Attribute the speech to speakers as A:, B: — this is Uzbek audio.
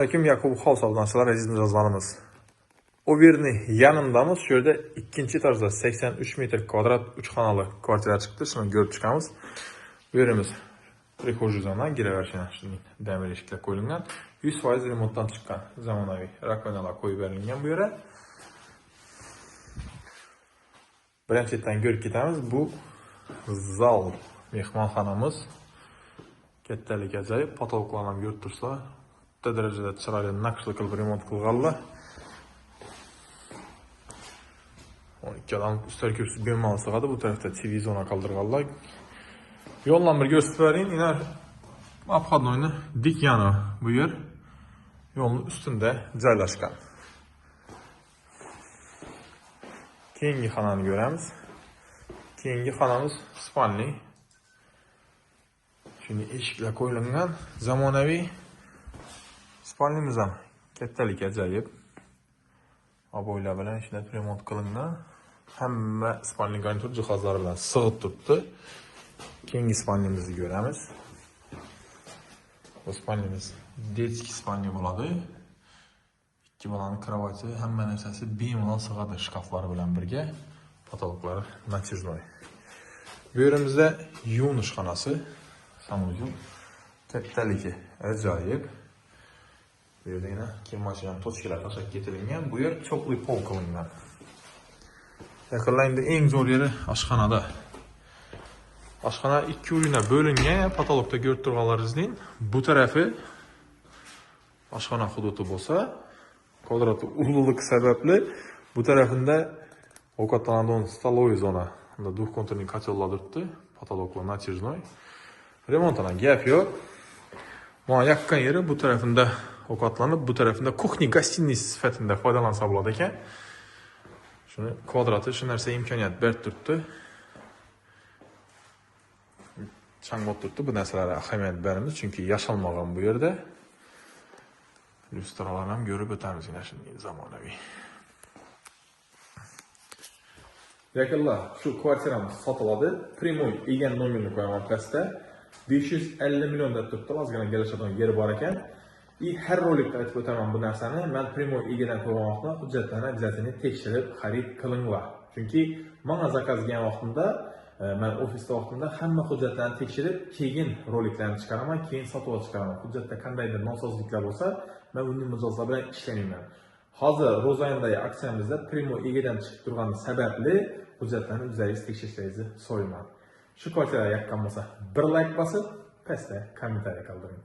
A: Aleyküm Yakub House avlanışlar aziz mijozlarimiz. O birini yanındamız. Şurada ikinci tarzda 83 metr kvadrat 3 xonali kvartira chiqdi. Shuni ko'rib chiqamiz. Bu yerimiz prixожий zona, giraverishini shunday damir eshiklar qo'yilgan. 100% remontdan chiqqan zamonaviy rakonalar qo'yib berilgan bu yerga. Birinchidan ko'rib ketamiz. Bu zal mehmonxonamiz. Kattaligi ajoyib, potoloklarni ham ko'rib turibsizlar. Bitta darajada chiroyli naqshli qilib remont qilganlar. 12 adam üstler kürsü bemalol sig'adi. Bu tarafda TV zona qoldirganlar. Yo'ldan bir ko'rsatib bering. Iner obxodnoyni dik yana bu yer yo'lning ustida joylashgan. Keyingi xonani ko'ramiz. Keyingi xonamiz spalni. Shuni eshiklar qo'yilgan, zamonaviy spalnimiz ham kattaligi ajoyib. Aboylar bilan ishlab remont qilingan. Hamma spalni garnitur jihozlari bilan sig'ib turibdi. Keyingi spalnimizni ko'ramiz. Bu spalnimiz detskiy spalni bo'ladi. Ikki bolaning kravati, hamma narsasi bemalol sig'adi shkaflari bilan birga. Potoloklari natijnoy. Bu yerimizda yuvinish xonasi. Samolyot kattaligi ajoyib. Bu yerda yana kiyim mashinani tochkalar tashlab ketilgan. Bu yer cho'qli pol qilingan. Yaqinlarda eng zo'r yeri oshxonada. Oshxona ikki o'ringa bo'lingan. Patologda ko'rib turganlaringizning bu tarafi oshxona hududi bo'lsa, kvadrati ulug'ligi sababli bu tarafida ovqatlanadigan stoloy zona, unda двухконтурный котелlar turibdi. Patologlar natijnoy. Remontdan gap yo'q. Mana yaqin yeri bu tarafida ovqatlanib, bu tarafida kuxni gostinniy sifatida foydalansa bo'ladi ekan. Shuni kvadrati shu narsa imkoniyat berib turibdi. Changot turibdi. Bu narsalarga ahamiyat beramiz, chunki yashalmagan bu yerda. Lyustralarni ham ko'rib o'tamiz yana shunday zamonaviy. Yaqinlar, shu kvartiramiz sotiladi. Primoy egan nomerni qo'yaman pastda. 550 million deb turibdi, ozgina kelishadigan yeri bor ekan. Har rolikda aytib o'taman bu narsani. Men Primoy egadan ko'rgan vaqtda hujjatlarni обязательно tekshirib xarid qilinglar. Chunki menga zakaz qilgan vaqtimda, men ofisda vaqtimda hamma hujjatlarni tekshirib, keyin roliklarni chiqaraman, keyin sotib chiqaraman. Hujjatda qandaydir nosozliklar bo'lsa, men unday mijozlar bilan ishlamayman. Hozir Rozayandagi aksiyamizda Primoy egadan chiqib turgani sababli hujjatlarni o'zingiz tekshirishingizni so'rayman. Shu kvartiraga yoqqan bo'lsa, bir like bosib, pastda kommentariy qoldiring.